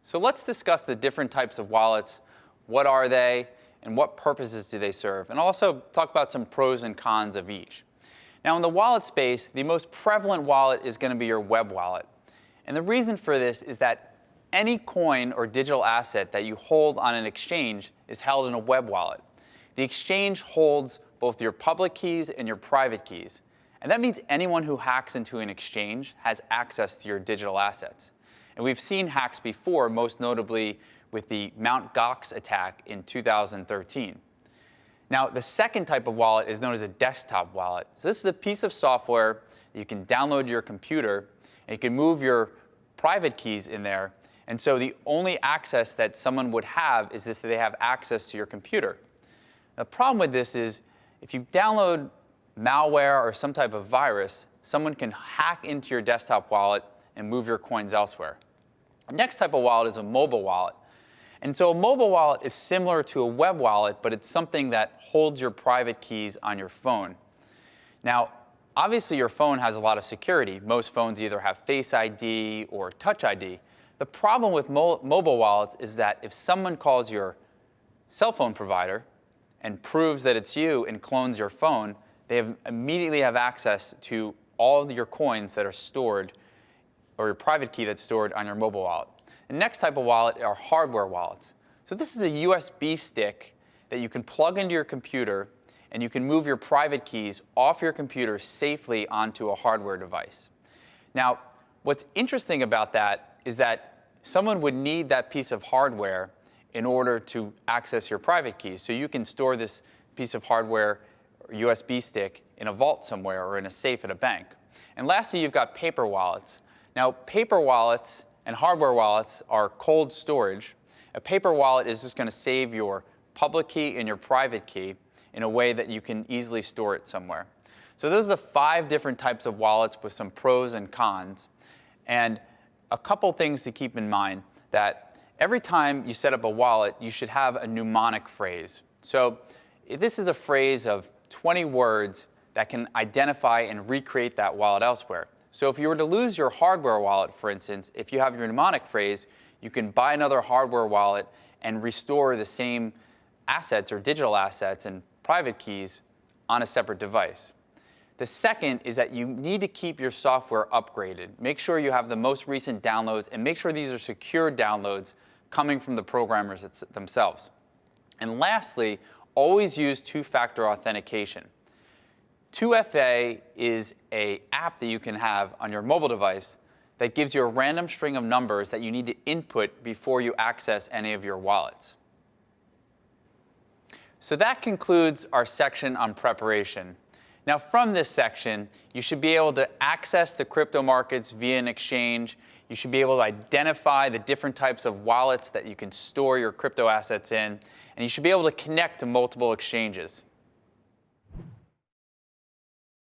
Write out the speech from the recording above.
So let's discuss the different types of wallets. What are they, and what purposes do they serve? And also talk about some pros and cons of each. Now, in the wallet space, the most prevalent wallet is going to be your web wallet. And the reason for this is that any coin or digital asset that you hold on an exchange is held in a web wallet. The exchange holds both your public keys and your private keys. And that means anyone who hacks into an exchange has access to your digital assets. And we've seen hacks before, most notably with the Mt. Gox attack in 2013. Now, the second type of wallet is known as a desktop wallet. So this is a piece of software that you can download to your computer, and you can move your private keys in there. And so the only access that someone would have is if they have access to your computer. The problem with this is if you download malware or some type of virus, someone can hack into your desktop wallet and move your coins elsewhere. The next type of wallet is a mobile wallet. And so a mobile wallet is similar to a web wallet, but it's something that holds your private keys on your phone. Now, obviously your phone has a lot of security. Most phones either have Face ID or Touch ID. The problem with mobile wallets is that if someone calls your cell phone provider and proves that it's you and clones your phone, they immediately have access to all of your coins that are stored, or your private key that's stored on your mobile wallet. The next type of wallet are hardware wallets. So this is a USB stick that you can plug into your computer, and you can move your private keys off your computer safely onto a hardware device. Now, what's interesting about that is that someone would need that piece of hardware in order to access your private keys. So you can store this piece of hardware or USB stick in a vault somewhere or in a safe at a bank. And lastly, you've got paper wallets. Now, paper wallets and hardware wallets are cold storage. A paper wallet is just going to save your public key and your private key in a way that you can easily store it somewhere. So those are the 5 different types of wallets with some pros and cons. And a couple things to keep in mind, that every time you set up a wallet, you should have a mnemonic phrase. So this is a phrase of 20 words that can identify and recreate that wallet elsewhere. So if you were to lose your hardware wallet, for instance, if you have your mnemonic phrase, you can buy another hardware wallet and restore the same assets or digital assets and private keys on a separate device. The second is that you need to keep your software upgraded. Make sure you have the most recent downloads, and make sure these are secure downloads coming from the programmers themselves. And lastly, always use two-factor authentication. 2FA is an app that you can have on your mobile device that gives you a random string of numbers that you need to input before you access any of your wallets. So that concludes our section on preparation. Now, from this section, you should be able to access the crypto markets via an exchange. You should be able to identify the different types of wallets that you can store your crypto assets in. And you should be able to connect to multiple exchanges.